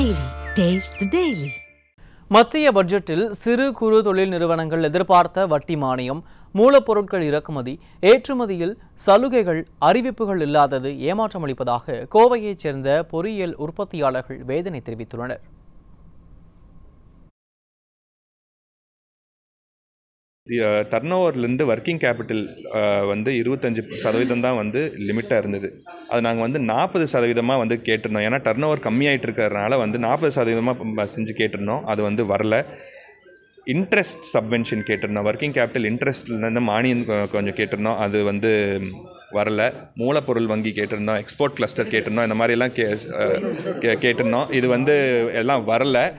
Daily. Taste the Daily. மத்திய பட்ஜெட்டில் சிறு குறு தொழில் நிறுவனங்கள் எதிர்பார்த்த வட்டி மானியம், மூலப்பொருட்கள் இறக்குமதி, ஏற்றுமதியில் சலுகைகள், அறிவிப்புகள் இல்லாதது ஏமாற்றமளிப்பதாக கோவையைச் சேர்ந்த பொறியியல் உற்பத்தியாளர்கள் வேதனை தெரிவித்துள்ளனர். டர்ன்ஓவர்லேருந்து ஒர்க்கிங் கேபிட்டல் 25% தான் லிமிட்டாக இருந்தது. அது நாங்கள் 40% கேட்டிருந்தோம். ஏன்னா டர்ன்ஓவர் கம்மியாகிட்டு இருக்கிறதுனால 40% செஞ்சு கேட்டிருந்தோம். அது வரல. இன்ட்ரெஸ்ட் சப்வென்ஷன் கேட்டிருந்தோம். ஒர்க்கிங் கேபிட்டல் இன்ட்ரெஸ்ட்லேருந்து மானியம் கொஞ்சம் கேட்டிருந்தோம். அது வரல. மூலப்பொருள் வங்கி கேட்டிருந்தோம். எக்ஸ்போர்ட் கிளஸ்டர் கேட்டிருந்தோம். இந்த மாதிரிலாம் கேட்டிருந்தோம். இது எல்லாம் வரல.